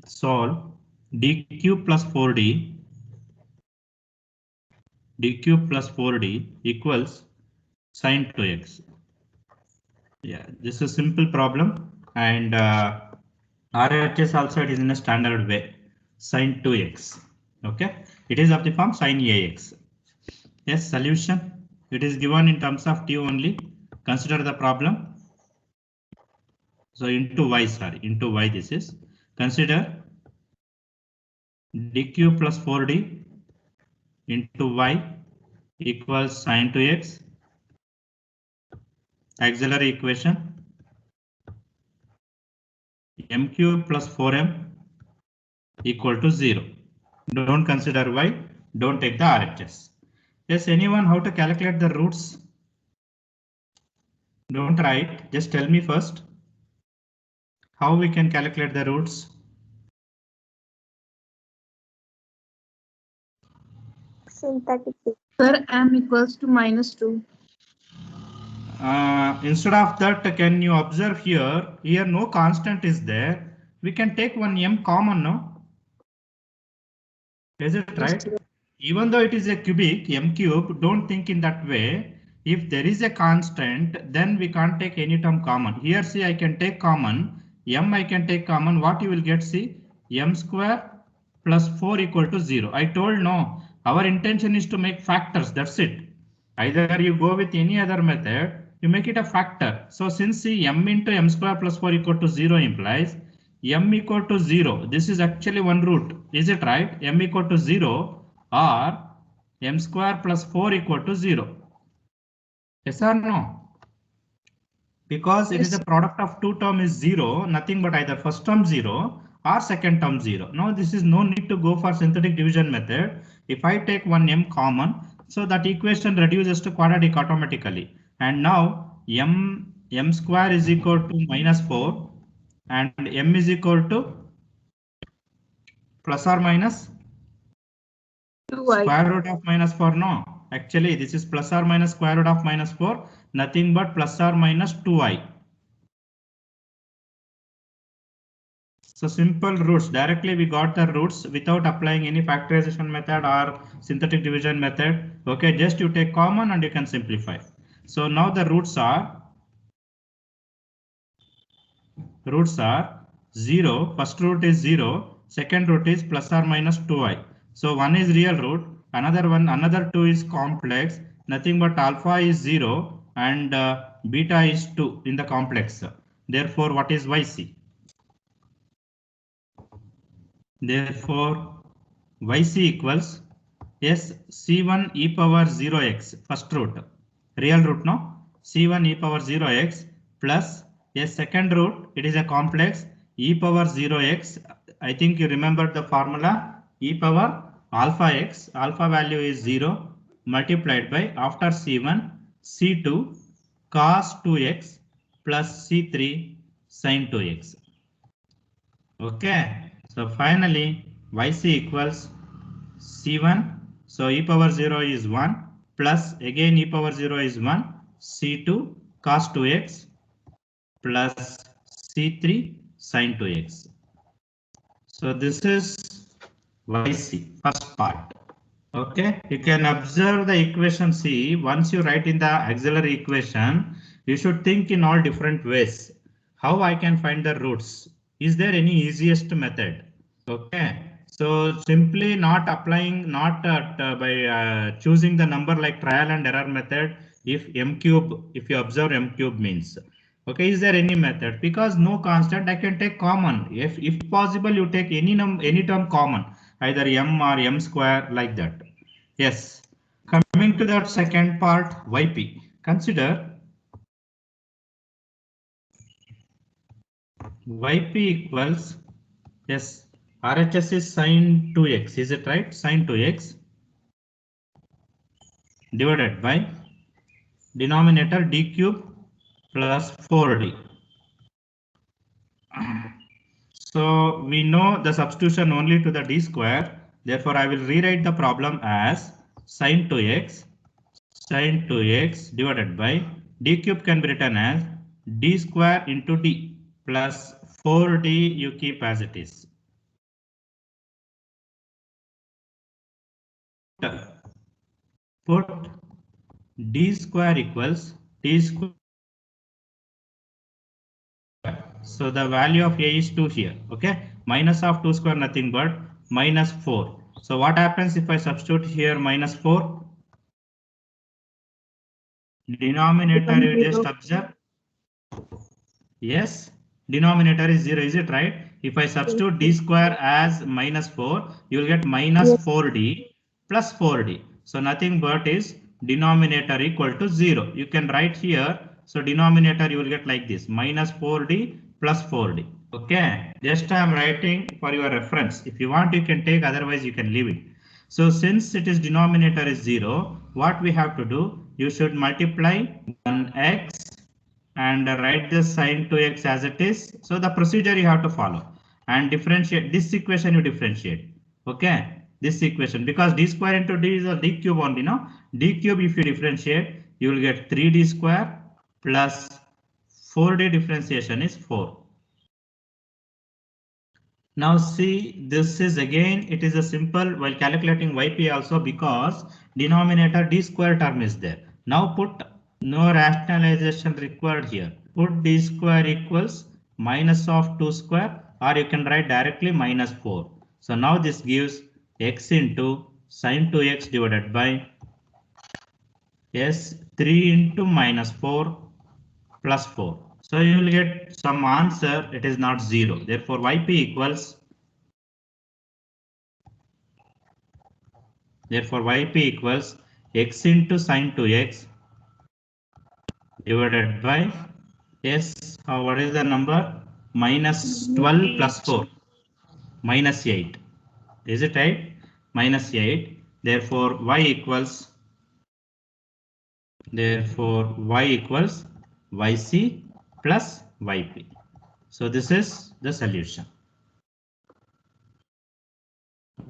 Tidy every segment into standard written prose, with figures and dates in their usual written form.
solve d cube plus 4d equals sine 2x. Yeah, this is a simple problem, and RHS also it is in a standard way, sine 2x. Okay, it is of the form sine ax. Yes, solution. It is given in terms of t only. Consider the problem. So into y, sorry, into y this is. Consider d cube plus 4d into y equals sine 2x. Auxiliary equation m cube plus 4m equal to 0. Don't consider y, don't take the RHS. Yes, anyone how to calculate the roots? Don't write, just tell me first how we can calculate the roots. Synthetic. Sir, m equals to -2. Instead of that, can you observe here? Here no constant is there. We can take one m common, no? Is it right? Even though it is a cubic, m cube, don't think in that way. If there is a constant, then we can't take any term common. Here, see, I can take common. M I can take common. What you will get, see, m square plus 4 equal to 0. I told no. Our intention is to make factors. That's it. Either you go with any other method, you make it a factor. So since see m into m square plus 4 equal to 0 implies m equal to 0. This is actually one root. Is it right? M equal to 0 or m square plus 4 equal to 0. Yes or no? Because it is a product of two term is 0, nothing but either first term 0 or second term 0. Now this is no need to go for synthetic division method. If I take one m common, so that equation reduces to quadratic automatically. And now m square is equal to -4 and m is equal to plus or minus 2y. square root of -4. No, actually this is plus or minus square root of -4, nothing but plus or minus 2i. So simple roots, directly we got the roots without applying any factorization method or synthetic division method. Okay, just you take common and you can simplify. So now the roots are 0. First root is 0. Second root is plus or minus 2i. So one is real root, another 2 is complex. Nothing but alpha is 0 and beta is 2 in the complex. Therefore, what is yc? Therefore, yc equals yes c1 e power 0x first root, real root, no, c1 e power 0x plus yes second root, it is a complex, e power 0x. I think you remember the formula, e power alpha x, alpha value is 0 multiplied by after c1 c2 cos 2x plus c3 sin 2x. Okay, so finally yc equals c1, so e power 0 is 1 plus again e power 0 is 1, c2 cos 2x plus c3 sin 2x. So this is yc, first part. Okay, you can observe the equation C. Once you write in the auxiliary equation, you should think in all different ways. How I can find the roots? Is there any easiest method? Okay, so simply not applying, not by choosing the number like trial and error method. If m cube, if you observe m cube means. Okay, is there any method? Because no constant, I can take common. If possible, you take any term common, either m or m square like that. Yes. Coming to that second part, yp. Consider yp equals yes. RHS is sin 2x. Is it right? Sin 2x divided by denominator d cube plus 4d. So we know the substitution only to the d square. Therefore, I will rewrite the problem as sin 2x divided by d cube can be written as d square into d plus 4d you keep as it is. d square equals t square. So the value of a is 2 here. Okay, minus of 2 square nothing but minus 4. So what happens if I substitute here minus 4? Denominator you just observe. Yes, denominator is 0, is it right? If I substitute d square as minus 4, you will get minus 4d plus 4d. So nothing but is denominator equal to 0. You can write here. So denominator you will get like this, minus 4d plus 4d. Okay, just I am writing for your reference. If you want, you can take, otherwise you can leave it. So since it is denominator is 0, what we have to do? You should multiply 1x and write the sine 2x as it is. So the procedure you have to follow and differentiate this equation, you differentiate. Okay, this equation, because d square into d is a d cube only, no? D cube if you differentiate, you will get 3d square plus 4d differentiation is 4. Now see, this is again, it is a simple while calculating yp also, because denominator d square term is there. Now put no rationalization required here. Put d square equals minus of 2 square, or you can write directly minus 4. So now this gives x into sine 2x divided by s 3 into minus 4 plus 4. So you will get some answer, it is not 0. Therefore yp equals, therefore yp equals x into sine 2x divided by s, what is the number? Minus 12 plus 4, minus 8. Is it right? Minus 8. Therefore y equals, yc plus yp. So this is the solution.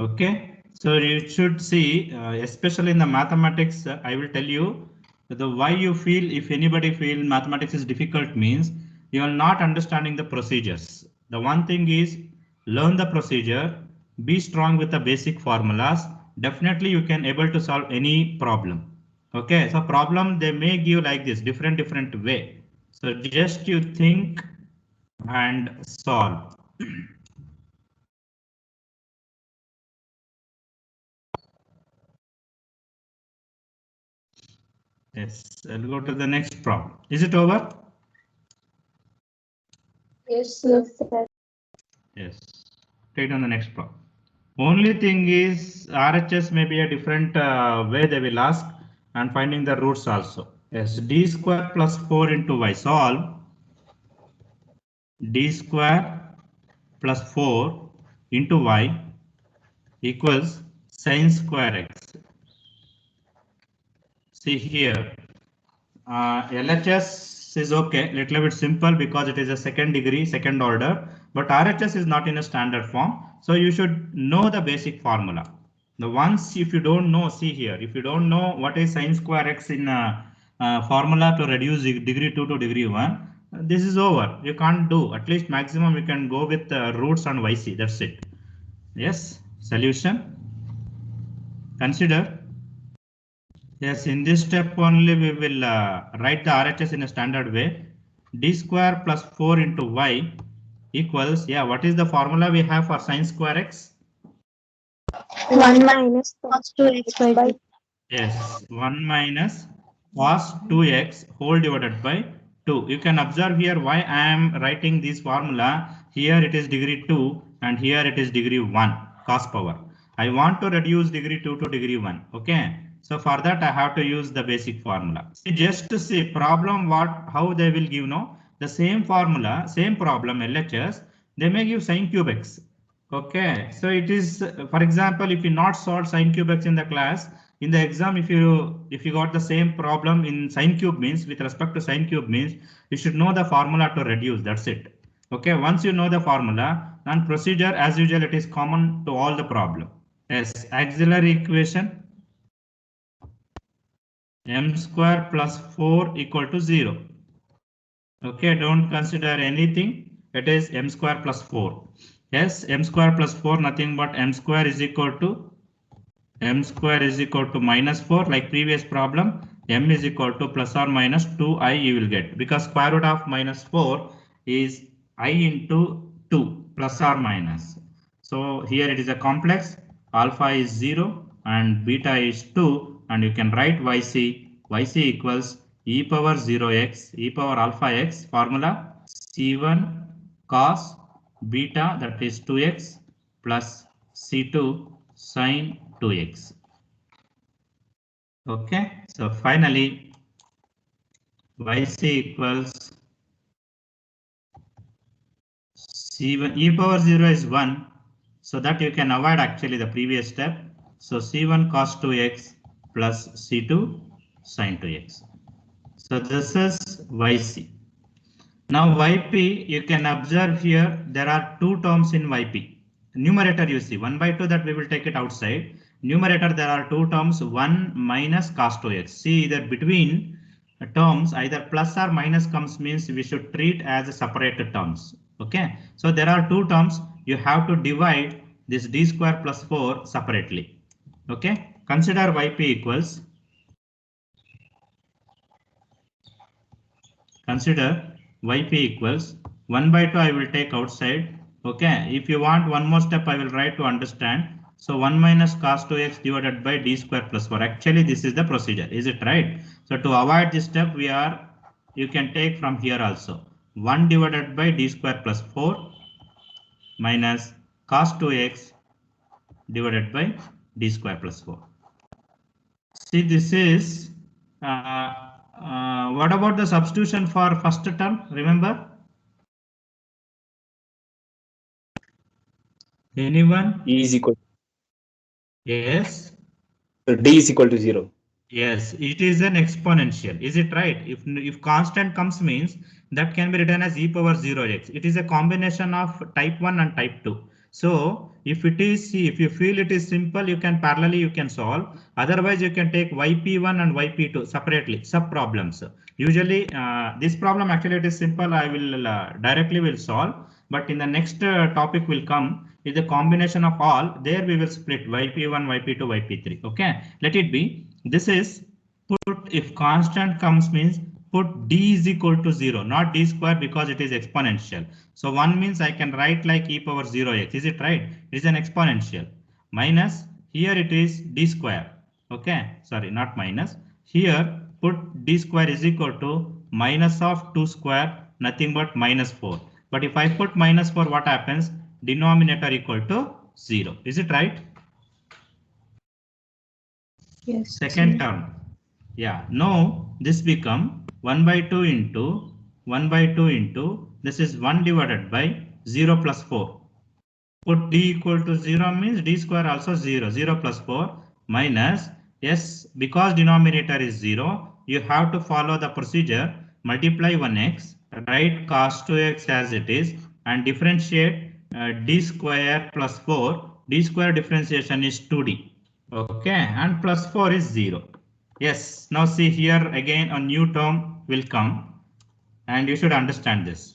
Okay, so you should see, especially in the mathematics, I will tell you the why you feel, if anybody feel mathematics is difficult, means you are not understanding the procedures. The one thing is learn the procedure, be strong with the basic formulas. Definitely you can able to solve any problem. Okay, so problem they may give like this, different way. So just you think and solve. Yes, I'll go to the next problem. Is it over? Yes, Yes, sir. Yes. Take on the next problem. Only thing is RHS may be a different way they will ask, and finding the roots also. Yes, d square plus 4 into y. Solve d square plus 4 into y equals sine square x. See here, LHS is okay, little bit simple because it is a second degree, second order, but RHS is not in a standard form. So you should know the basic formula. The once if you don't know, see here, if you don't know what is sine square x in formula to reduce degree 2 to degree 1, this is over. You can't do, at least maximum you can go with roots and yc, that's it. Yes, solution. Consider. Yes, in this step only we will write the RHS in a standard way. D square plus 4 into y equals, yeah, what is the formula we have for sine square x? 1 minus cos 2x by Yes, 1 minus cos 2x whole divided by 2. You can observe here why I am writing this formula. Here it is degree 2 and here it is degree 1 cos power. I want to reduce degree 2 to degree 1. Okay. So for that I have to use the basic formula. See, just to see problem how they will give the same formula, same problem LHS, they may give sine cube x. Okay, so it is, for example, if you not solve sine cube x in the class, in the exam, if you got the same problem in sine cube means, with respect to sine cube means, you should know the formula to reduce, that's it. Okay, once you know the formula, then procedure as usual, it is common to all the problem. Yes, auxiliary equation m square plus 4 equal to 0. Okay, don't consider anything. It is m square plus 4. Yes, m square plus 4 nothing but m square is equal to m square is equal to minus 4 like previous problem. M is equal to plus or minus 2i you will get, because square root of minus 4 is I into 2 plus or minus. So here it is a complex, alpha is 0 and beta is 2, and you can write yc equals e power 0x e power alpha x, formula c1 cos beta, that is 2x, plus c2 sin 2x. Okay, so finally yc equals c1 e power 0 is 1, so that you can avoid actually the previous step. So c1 cos 2x plus c2 sin 2x. So this is yc. Now yp, you can observe here there are two terms in yp. Numerator you see 1 by 2, that we will take it outside. Numerator there are two terms, 1 minus cos 2x. See, either between terms either plus or minus comes, means we should treat as separate terms. Okay, so there are two terms, you have to divide this d square plus 4 separately. Okay, consider yp equals, consider yp equals 1 by 2, I will take outside. Okay, if you want one more step I will write to understand. So 1 minus cos 2x divided by d square plus 4. Actually this is the procedure, is it right? So to avoid this step, you can take from here also 1 divided by d square plus 4 minus cos 2x divided by d square plus 4. See, this is what about the substitution for first term? Remember? Anyone? E is equal. Yes. So D is equal to 0. Yes, it is an exponential. Is it right? If constant comes, means that can be written as e power 0x. It is a combination of type 1 and type 2. So if it is, if you feel it is simple, you can parallelly you can solve. Otherwise, you can take yp1 and yp2 separately, sub problems. Usually, this problem actually it is simple. I will directly will solve. But in the next topic will come is the combination of all. There we will split yp1, yp2, yp3. Okay, let it be. This is put, if constant comes, means put d is equal to 0, not d square, because it is exponential. So 1 means I can write like e power 0x. Is it right? It is an exponential. Minus, here it is d square. Okay, sorry, not minus. Here put d square is equal to minus of 2 square, nothing but minus 4. But if I put minus 4, what happens? Denominator equal to 0. Is it right? Yes. Second term. Yeah, now this become 1 by 2 into 1 by 2 into, this is 1 divided by 0 plus 4. Put d equal to 0 means d square also 0. 0 plus 4 minus, yes, because denominator is 0, you have to follow the procedure, multiply 1x, write cos 2x as it is, and differentiate d square plus 4. D square differentiation is 2d. Okay, and plus 4 is 0. Yes, now see here again a new term will come, and you should understand this.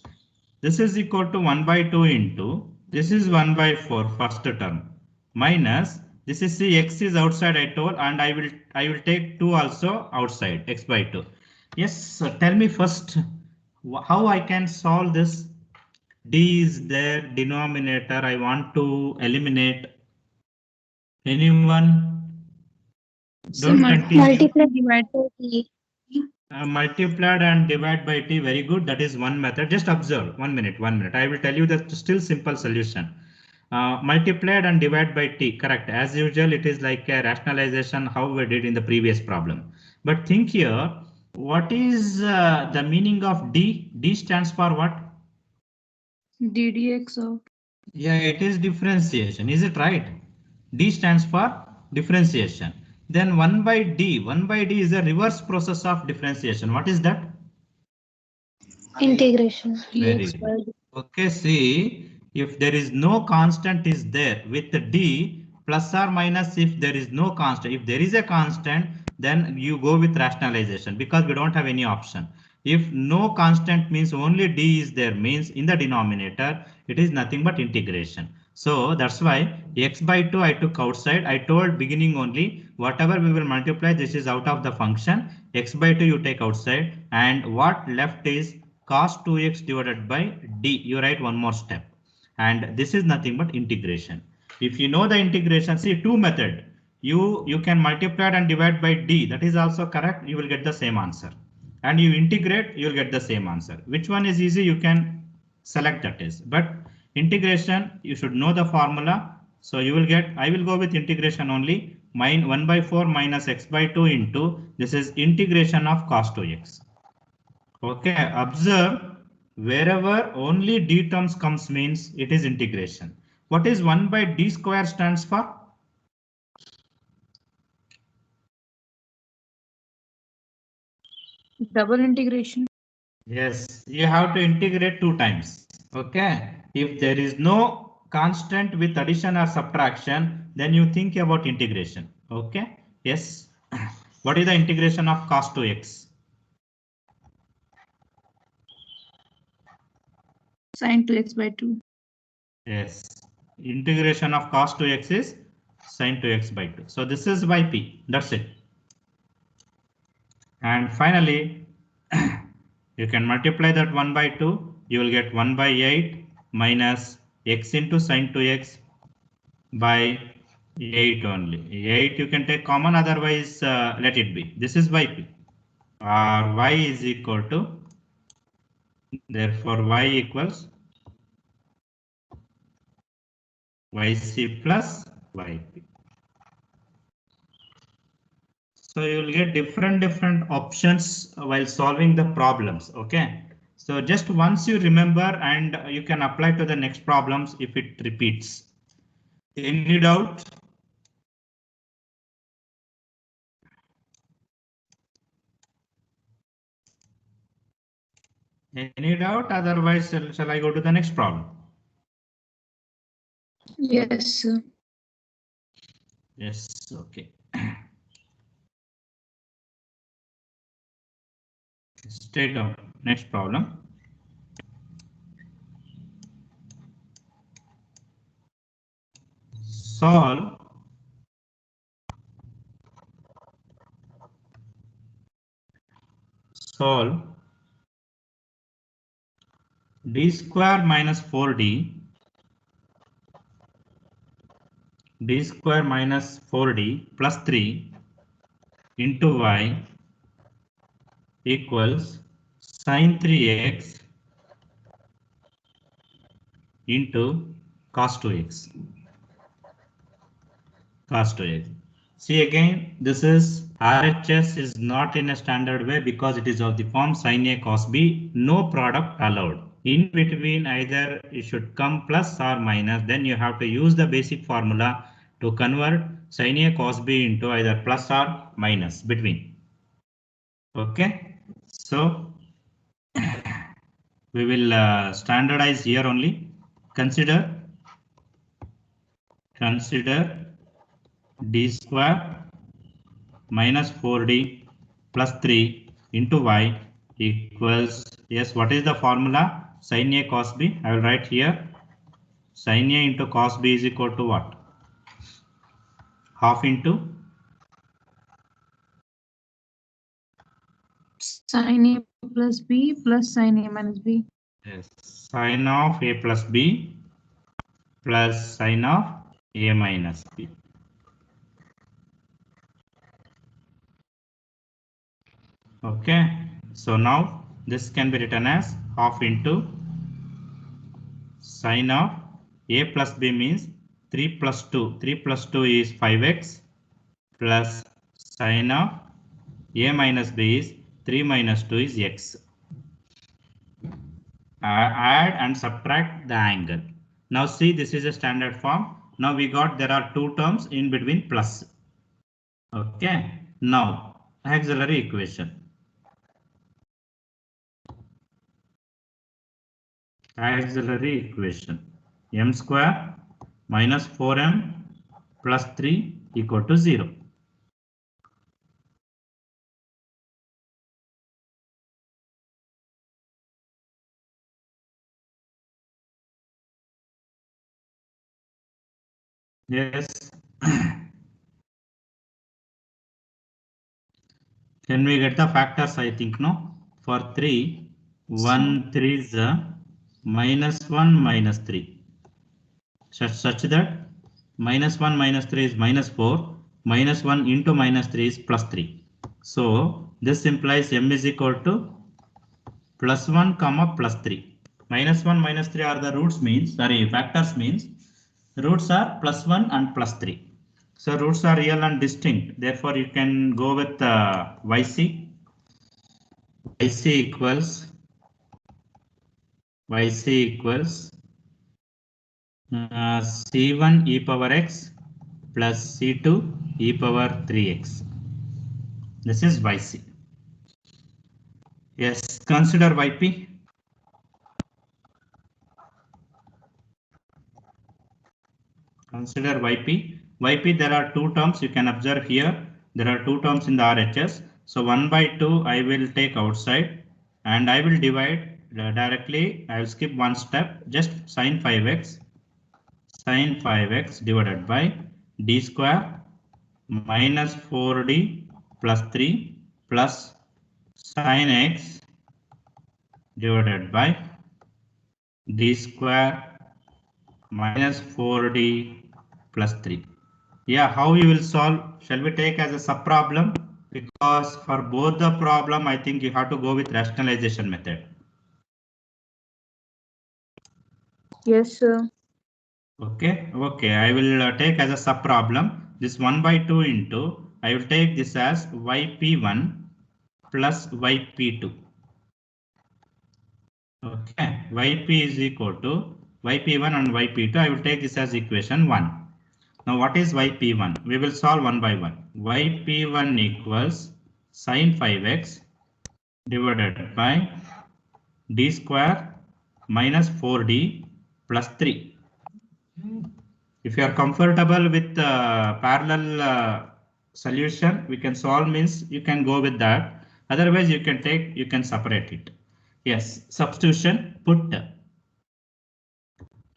This is equal to 1 by 2 into, this is 1 by 4 first term, minus, this is, see, x is outside I told, and I will take 2 also outside, x by 2. Yes, so tell me first how I can solve this. D is there, denominator I want to eliminate. Anyone? Don't continue. Multiply, divide by t. Multiplied and divide by t, very good. That is one method. Just observe 1 minute, 1 minute. I will tell you the still simple solution. Multiplied and divide by t, correct. As usual, it is like a rationalization how we did in the previous problem. But think here, what is the meaning of d? D stands for what? ddx of. Yeah, it is differentiation. Is it right? D stands for differentiation. Then 1 by d. 1 by d is a reverse process of differentiation. What is that? Integration. Very good. Okay, see, if there is no constant is there with the d, plus or minus, if there is no constant, if there is a constant, then you go with rationalization, because we don't have any option. If no constant means only d is there, means in the denominator, it is nothing but integration. So that's why x by 2 I took outside. I told beginning only whatever we will multiply, this is out of the function. X by 2 you take outside, and what left is cos 2x divided by d. You write one more step, and this is nothing but integration. If you know the integration, see two method. You can multiply and divide by d. That is also correct. You will get the same answer, and you integrate, you will get the same answer. Which one is easy? You can select that is. But integration, you should know the formula. So you will get, I will go with integration only. Mine 1 by 4 minus x by 2 into, this is integration of cos 2x. Okay, observe wherever only d terms comes means it is integration. What is 1 by d square stands for? Double integration. Yes, you have to integrate two times. Okay, if there is no constant with addition or subtraction, then you think about integration. Okay, yes. What is the integration of cos 2x? Sin 2x by 2. Yes, integration of cos 2x is sin 2x by 2. So this is yp. That's it. And finally, you can multiply that 1 by 2. You will get 1 by 8 minus x into sin 2x by 8 only. 8 you can take common, otherwise let it be. This is yp. Or y is equal to, therefore y equals yc plus yp. So you will get different options while solving the problems. Okay. So just once you remember, and you can apply to the next problems if it repeats. Any doubt? Any doubt? Otherwise, shall I go to the next problem? Yes, sir. Yes. Okay. Straight down. Next problem. Solve d square minus 4d square minus 4d plus 3 into y equals sin 3x into cos 2x. See again, this is RHS is not in a standard way because it is of the form sin A cos B, no product allowed. In between, either it should come plus or minus, then you have to use the basic formula to convert sin A cos B into either plus or minus between. Okay, so we will standardize here only. Consider d square minus 4d plus 3 into y equals, yes, what is the formula? Sin A cos B. I will write here. Sin A into cos B is equal to what? Half into Sin A plus B plus sin A minus B. yes, sin of A plus B plus sin of A minus B. Okay, so now this can be written as half into sin of A plus B means 3 plus 2. 3 plus 2 is 5x plus sin of A minus B is 3 minus 2 is x. Add and subtract the angle. Now see, this is a standard form. Now we got there are two terms in between plus. Okay. Now auxiliary equation. M square minus 4m plus 3 equal to 0. Yes. Can we get the factors? I think no. For 3, 1 3 is minus 1 minus 3. Such that -1 minus 3 is -4. -1 into -3 is +3. So this implies m is equal to +1 comma +3. -1 -3 are the roots means, sorry, factors means roots are +1 and +3. So roots are real and distinct. Therefore, you can go with YC. YC equals C1 e power x plus C2 e power 3x. This is YC. Yes, consider YP. Consider YP. YP, there are two terms you can observe here. There are two terms in the RHS. So 1 by 2 I will take outside and I will divide directly. I will skip one step, just sin 5x. Sin 5x divided by d square minus 4d plus 3 plus sin x divided by d square minus 4d plus 3. Yeah, how you will solve? Shall we take as a sub problem? Because for both the problem, I think you have to go with rationalization method. Yes, sir. Okay, I will take as a sub problem this 1 by 2 into, I will take this as yp1 plus yp2. Okay, yp is equal to yp1 and yp2. I will take this as equation 1. Now what is yp1? We will solve one by one. Yp1 equals sin 5x divided by d square minus 4d plus 3. If you are comfortable with parallel solution, we can solve means you can go with that. Otherwise, you can separate it. Yes, substitution, put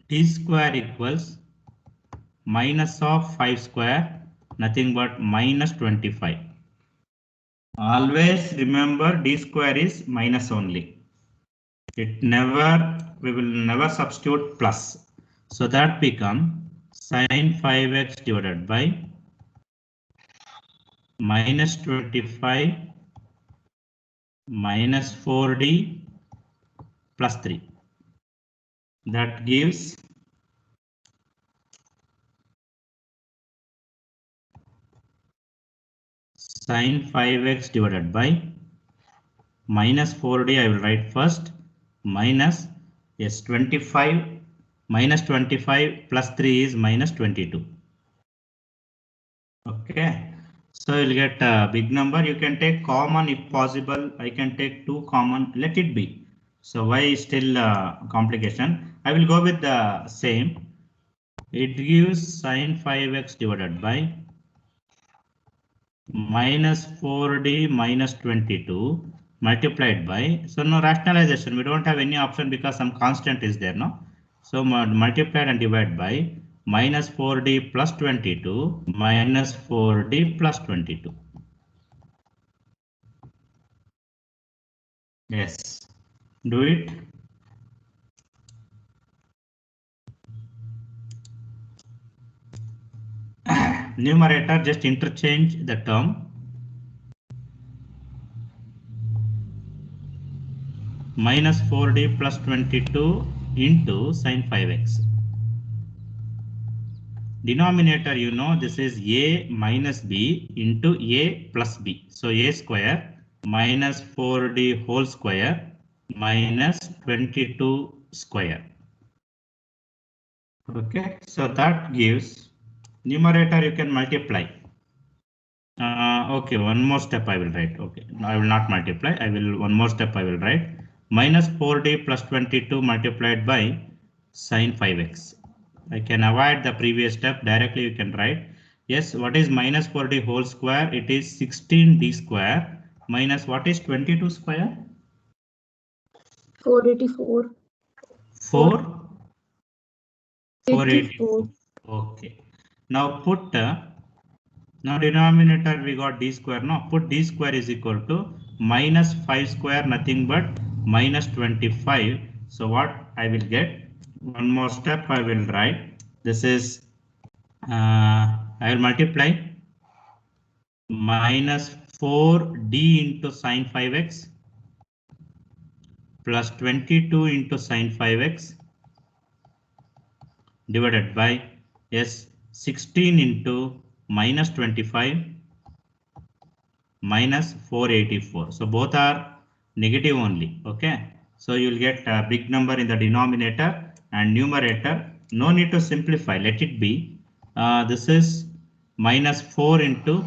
d square equals minus of 5 square, nothing but minus 25. Always remember d square is minus only. We will never substitute plus. So that become sin 5x divided by minus 25 minus 4d plus 3. That gives sin 5x divided by minus 4d. I will write first minus, yes, 25 minus 25 plus 3 is minus 22. Okay, so you'll get a big number. You can take common if possible. I can take 2 common, let it be. So why still complication? I will go with the same. It gives sin 5x divided by minus 4d minus 22 multiplied by, so no rationalization, we don't have any option because some constant is there, no? So multiplied and divide by minus 4d plus 22 minus 4d plus 22. Yes, do it. Numerator, just interchange the term. Minus 4d plus 22 into sin 5x. Denominator, you know, this is a minus b into a plus b. So a square minus 4d whole square minus 22 square. Okay, so that gives numerator, you can multiply. Okay, one more step I will write. Okay, no, I will not multiply. One more step I will write. Minus 4d plus 22 multiplied by sin 5x. I can avoid the previous step. Directly you can write. Yes, what is minus 4d whole square? It is 16d square minus what is 22 square? 484. 4? 484. 84. Okay. Now put now denominator we got d square. Now put d square is equal to minus 5 square, nothing but minus 25. So what I will get? One more step I will write. This is I will multiply minus 4d into sine 5x plus 22 into sine 5x divided by 16 into minus 25 minus 484. So both are negative only. Okay. So you will get a big number in the denominator and numerator. No need to simplify. Let it be. This is minus 4 into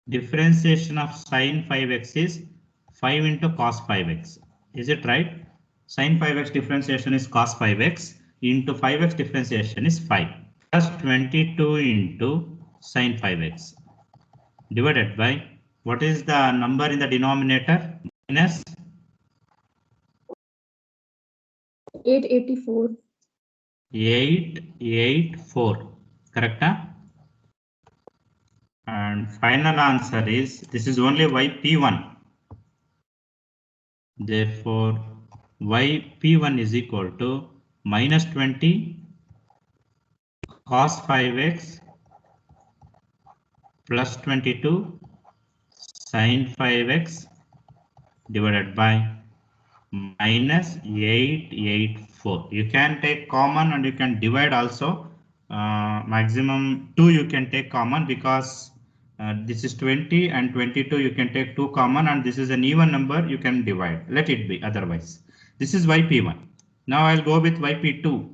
differentiation of sine 5x is 5 into cos 5x. Is it right? Sine 5x differentiation is cos 5x into 5x differentiation is 5 plus 22 into sine 5x divided by what is the number in the denominator? Minus 884. 884. Correct? Huh? And final answer is this is only yp1. Therefore, yp1 is equal to minus 20 cos 5x plus 22 sin 5x divided by minus 884. You can take common and you can divide also. Maximum 2 you can take common because this is 20 and 22 you can take 2 common and this is an even number you can divide. Let it be otherwise. This is yp1. Now I'll go with yp2.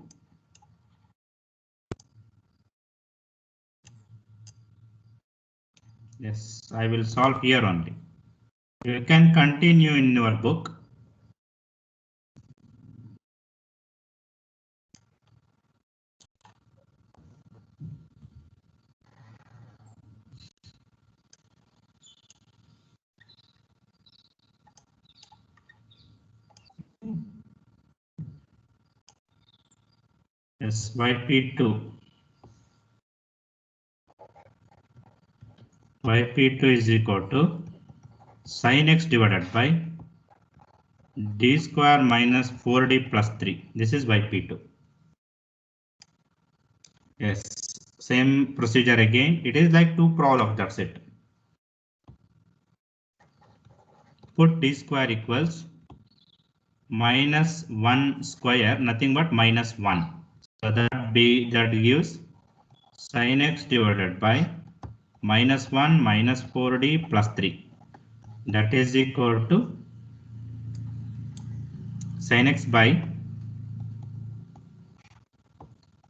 Yes, I will solve here only. You can continue in your book. Yes, yp2. yp2 is equal to sin x divided by d square minus 4d plus 3. This is yp2. Yes, same procedure again. It is like 2 problems, that's it. Put d square equals minus 1 square, nothing but minus 1. So that gives sin x divided by minus 1 minus 4d plus 3. That is equal to sin x by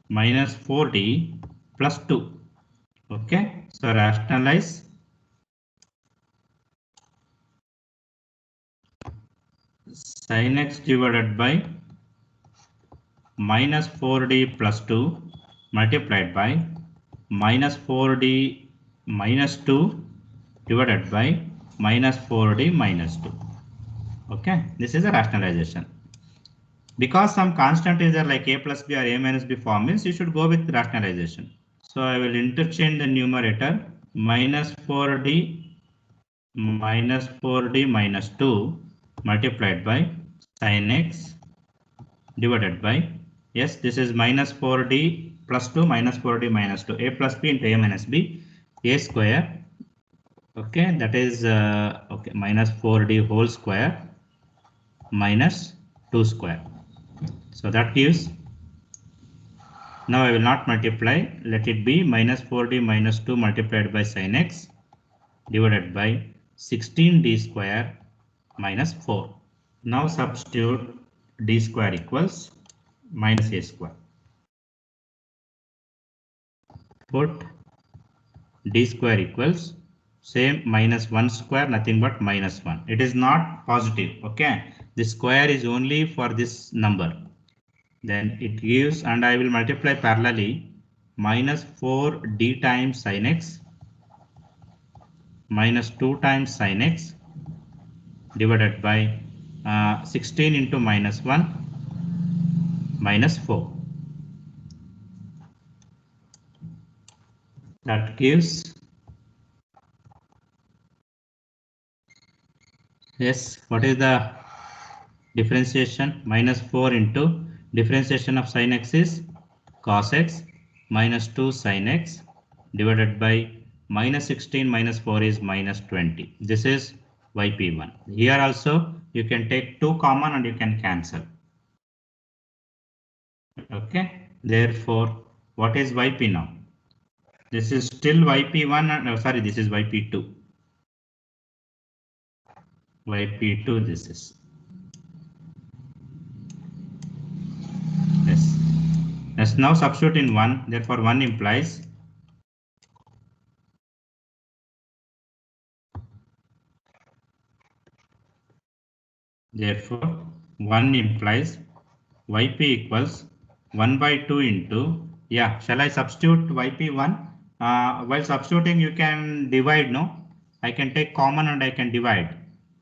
minus 4d plus 2. Okay, so rationalize sin x divided by minus 4d plus 2 multiplied by minus 4d minus 2 divided by minus 4d minus 2. Okay, this is a rationalization. Because some constant is there like a plus b or a minus b form means you should go with rationalization. So I will interchange the numerator minus 4d minus 4d minus 2 multiplied by sin x divided by, yes, this is minus 4d plus 2 minus 4d minus 2, a plus b into a minus b, a square. Okay, that is okay, minus 4d whole square minus 2 square. So that gives, now I will not multiply, let it be minus 4d minus 2 multiplied by sin x divided by 16d square minus 4. Now substitute d square equals minus a square. Put d square equals same minus 1 square, nothing but minus 1. It is not positive. Okay, the square is only for this number. Then it gives, and I will multiply parallelly, minus 4d times sin x minus 2 times sin x divided by 16 into minus 1 minus 4. That gives, yes, what is the differentiation? Minus 4 into differentiation of sin x is cos x minus 2 sin x divided by minus 16 minus 4 is minus 20. This is yp1. Here also you can take 2 common and you can cancel. Okay, therefore what is yp now? This is still yp1 and sorry, this is yp2. yp2 this is. Yes. Let's now substitute in 1, therefore 1 implies therefore 1 implies yp equals 1 by 2 into, yeah, shall I substitute yp1? While substituting you can divide, no? I can take common and I can divide.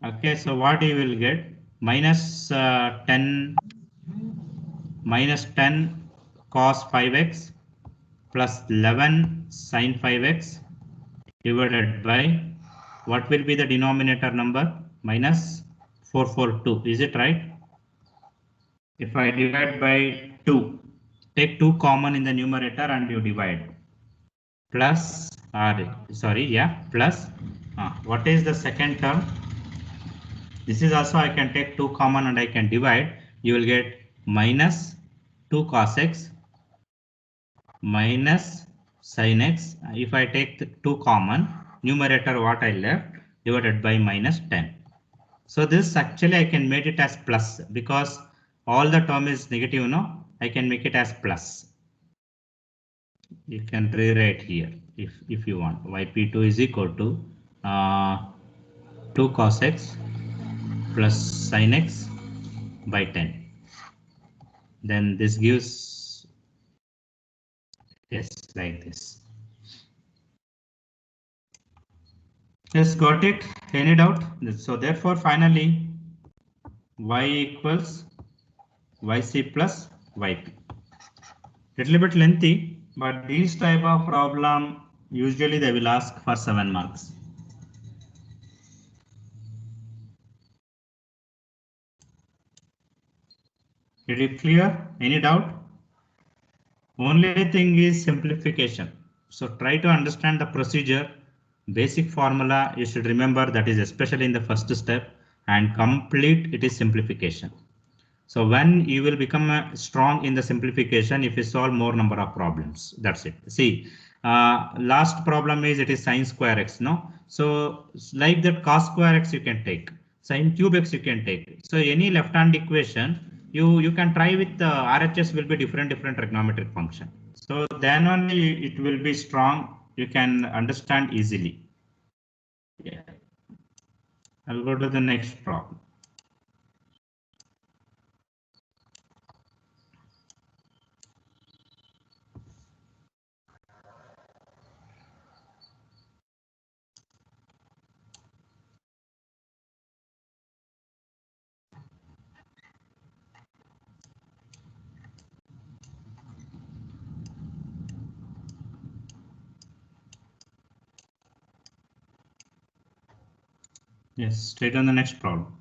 Okay, so what you will get? Minus 10 cos 5x plus 11 sin 5x divided by, what will be the denominator number? Minus 442, is it right? If I divide by 2, take 2 common in the numerator and you divide. Plus, sorry, yeah, plus, what is the second term? This is also I can take 2 common and I can divide. You will get minus 2 cos x minus sin x. If I take the 2 common, numerator what I left divided by minus 10. So this actually I can make it as plus because all the term is negative, no? I can make it as plus. You can rewrite here if you want. yp2 is equal to 2 cos x plus sin x by 10. Then this gives, yes, like this. Yes, got it. Any doubt? So therefore finally y equals yc plus yp. Little bit lengthy, but these type of problem usually they will ask for 7 marks. Is it clear? Any doubt? Only thing is simplification. So try to understand the procedure, basic formula you should remember, that is especially in the first step, and complete it is simplification. So when you will become strong in the simplification, if you solve more number of problems, that's it. See, last problem is it is sine square x, no? So like that cos square x you can take, sine cube x you can take. So any left hand equation you can try with RHS will be different trigonometric function. So then only it will be strong. You can understand easily. Yeah. I'll go to the next problem. Yes, straight on the next problem.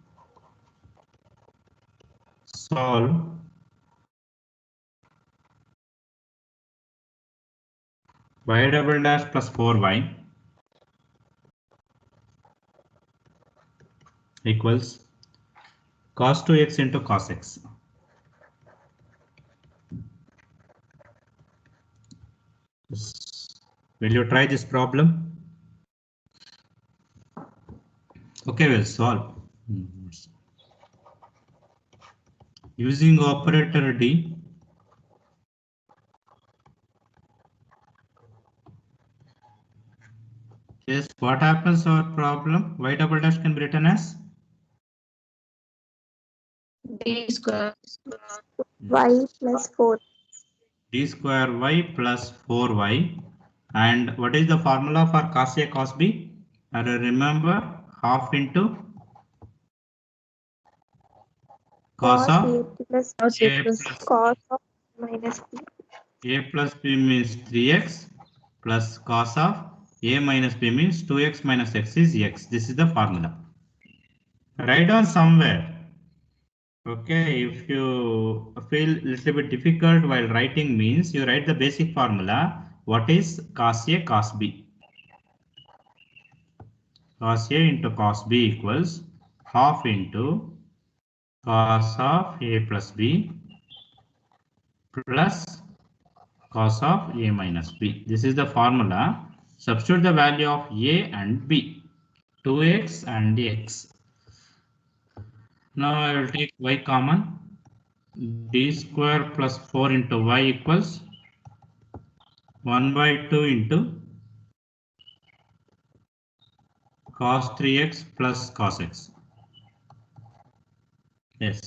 Solve y double dash plus 4y equals cos 2x into cos x. Will you try this problem? Okay, we'll solve. Using operator D, yes, what happens our problem? Y double dash can be written as D square y plus 4. d square y plus 4y. And what is the formula for cos A cos B? Remember, half into cos Cos of A plus A plus cos of minus B. A plus B means 3x plus cos of a minus b means 2x minus x is x. This is the formula. Write down somewhere. Okay, if you feel little bit difficult while writing means you write the basic formula. What is cos A cos B? Cos A into cos B equals half into cos of A plus B plus cos of A minus B. This is the formula. Substitute the value of A and B. 2x and x. Now I will take y common. D square plus 4 into y equals 1 by 2 into cos 3x plus cos x. Yes.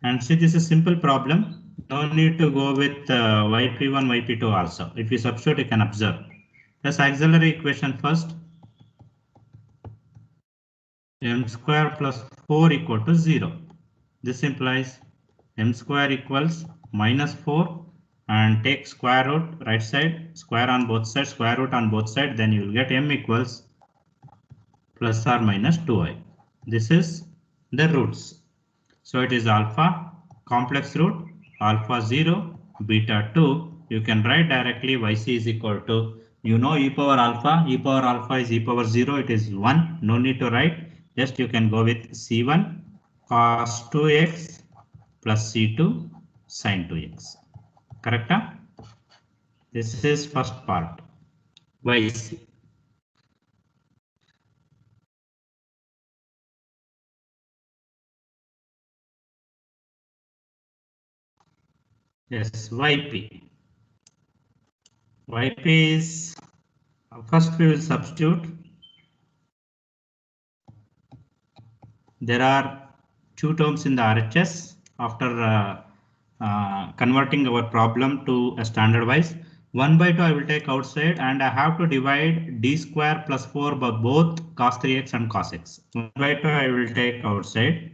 And see, this is a simple problem. No need to go with yp1, yp2 also. If you substitute, you can observe. Let's auxiliary equation first. M square plus 4 equal to 0. This implies m square equals minus 4 and take square root right side, square on both sides, square root on both sides, then you will get m equals plus or minus 2i. This is the roots. So it is alpha complex root, alpha 0, beta 2. You can write directly yc is equal to, you know, e power alpha is e power 0, it is 1. No need to write, just you can go with c1 cos 2x plus c2 sin 2x. Correct? Huh? This is first part. Yc. Yes, yp. Yp is, first we will substitute. There are two terms in the RHS after converting our problem to a standardwise. 1 by 2 I will take outside and I have to divide d square plus 4 by both cos 3x and cos x. 1 by 2 I will take outside.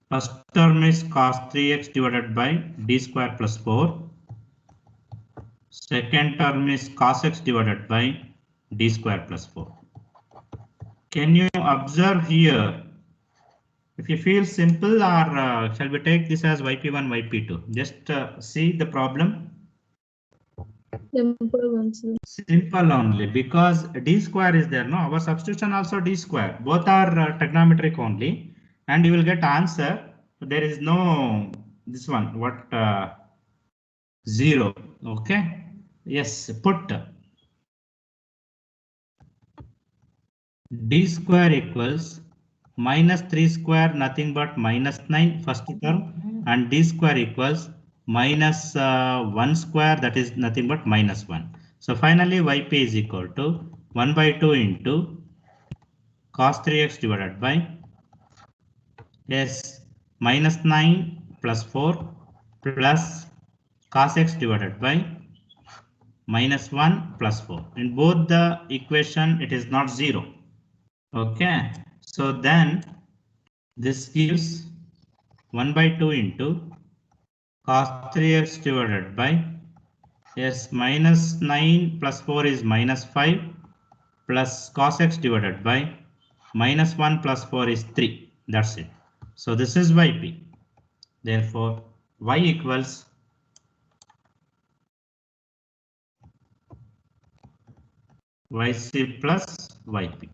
First term is cos 3x divided by d square plus 4. Second term is cos x divided by d square plus 4. Can you observe here? If you feel simple, or shall we take this as yp1, yp2? Just see the problem. Simple ones. Simple only because d square is there. No, our substitution also d square. Both are trigonometric only, and you will get answer. There is no this one. What 0? Okay. Yes. Put d square equals minus 3 square nothing but minus 9 first term, and d square equals minus 1 square, that is nothing but minus 1. So finally yp is equal to 1 by 2 into cos 3x divided by yes minus 9 plus 4 plus cos x divided by minus 1 plus 4. In both the equation it is not 0. Okay, so then this gives 1 by 2 into cos 3x divided by yes minus 9 plus 4 is minus 5 plus cos x divided by minus 1 plus 4 is 3. That's it. So this is yp. Therefore y equals yc plus yp.